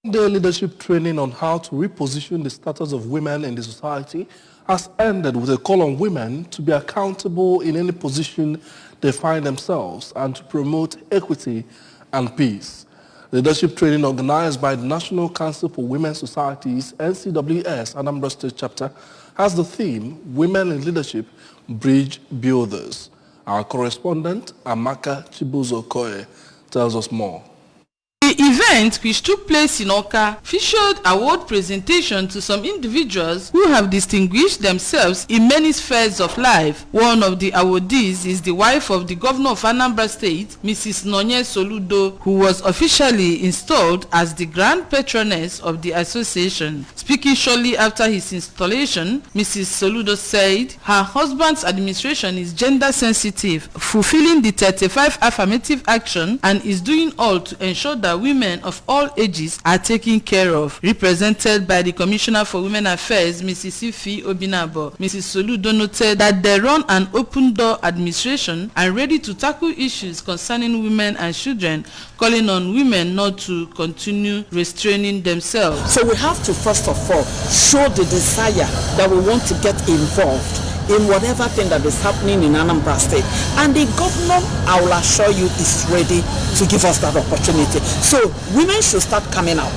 The leadership training on how to reposition the status of women in the society has ended with a call on women to be accountable in any position they find themselves and to promote equity and peace. Leadership training organized by the National Council for Women's Societies, NCWS, Anambra State Chapter, has the theme, Women in Leadership, Bridge Builders. Our correspondent, Amaka Chibuzo-Okoye, tells us more. The event, which took place in Oka, featured award presentation to some individuals who have distinguished themselves in many spheres of life. One of the awardees is the wife of the governor of Anambra State, Mrs. Nonye Soludo, who was officially installed as the grand patroness of the association. Speaking shortly after his installation, Mrs. Soludo said her husband's administration is gender sensitive, fulfilling the 35 affirmative action, and is doing all to ensure that women of all ages are taken care of. Represented by the Commissioner for Women Affairs, Mrs. Ifi Obinabo, Mrs. Soludo noted that they run an open-door administration and ready to tackle issues concerning women and children, calling on women not to continue restraining themselves. So we have to first of all show the desire that we want to get involved in whatever thing that is happening in Anambra State. And the governor, I will assure you, is ready to give us that opportunity. So women should start coming out.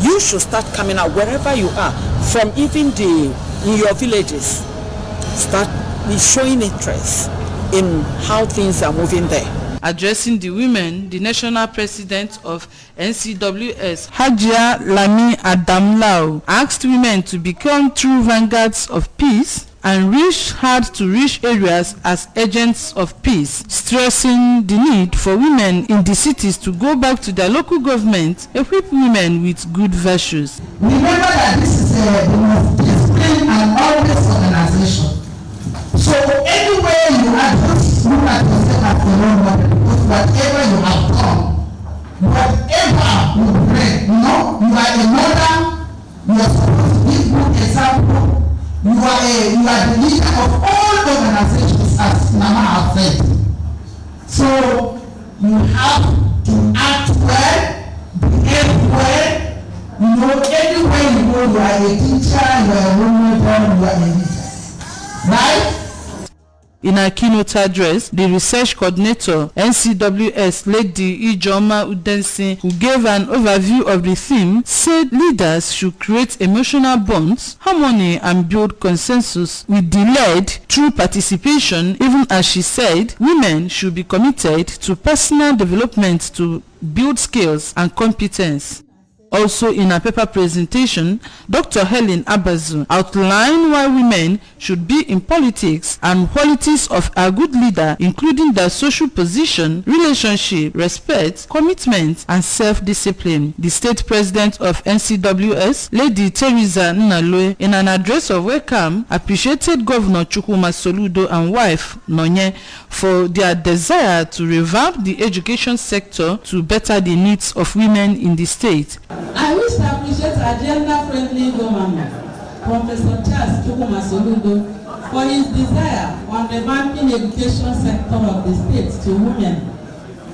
You should start coming out wherever you are, from even in your villages. Start showing interest in how things are moving there. Addressing the women, the national president of NCWS, Hajia Lami Adamlao, asked women to become true vanguards of peace and reach hard to reach areas as agents of peace, stressing the need for women in the cities to go back to their local government, equip women with good virtues. Remember that this is the most disciplined and always organization. So anywhere you are, just look at yourself as a role model, because whatever you have done, whatever you bring, you are a mother, you are supposed to give good example. You are the leader of all organizations, as Mama has said. So you have to act well, behave well. Anywhere you go, you are a teacher, you are a role model, you are a leader. Right? In her keynote address, the research coordinator, NCWS, Lady Ijoma Udensi, who gave an overview of the theme, said leaders should create emotional bonds, harmony, and build consensus with the led through participation. Even as she said, women should be committed to personal development to build skills and competence. Also in her paper presentation, Dr. Helen Abazu outlined why women should be in politics and qualities of a good leader, including their social position, relationship, respect, commitment, and self-discipline. The state president of NCWS, Lady Teresa Nnaloe, in an address of welcome, appreciated Governor Chukwuma Soludo and wife Nonye for their desire to revamp the education sector to better the needs of women in the state. I wish to appreciate our gender-friendly governor, Professor Charles Chukwuma Soludo, for his desire on revamping education sector of the state to women,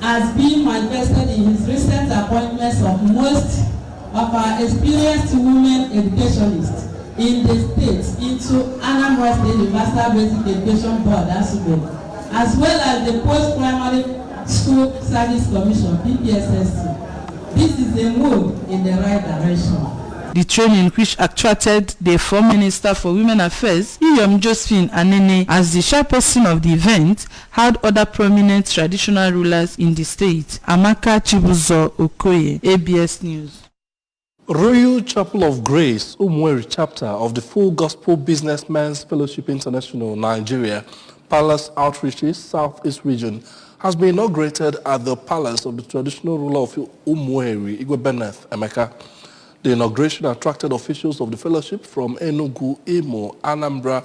as being manifested in his recent appointments of most of our experienced women educationists in the state into Anambra State Universal Basic Education Board, as well as the Post-Primary School Service Commission, PPSSC. This is a move in the right direction. The training, which attracted the former Minister for Women Affairs, Iyom Josephine Anene, as the chairperson of the event, had other prominent traditional rulers in the state. Amaka Chibuzo-Okoye, ABS News. Royal Chapel of Grace, Umueri chapter of the Full Gospel Businessmen's Fellowship International, Nigeria, Palace Outreaches, Southeast Region, has been inaugurated at the palace of the traditional ruler of Umueri, Igwe Benneth Emeka. The inauguration attracted officials of the fellowship from Enugu, Imo, Anambra,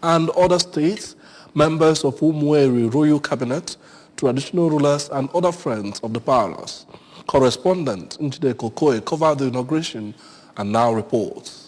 and other states, members of Umueri Royal Cabinet, traditional rulers, and other friends of the palace. Correspondent Njide Kokoe covered the inauguration and now reports.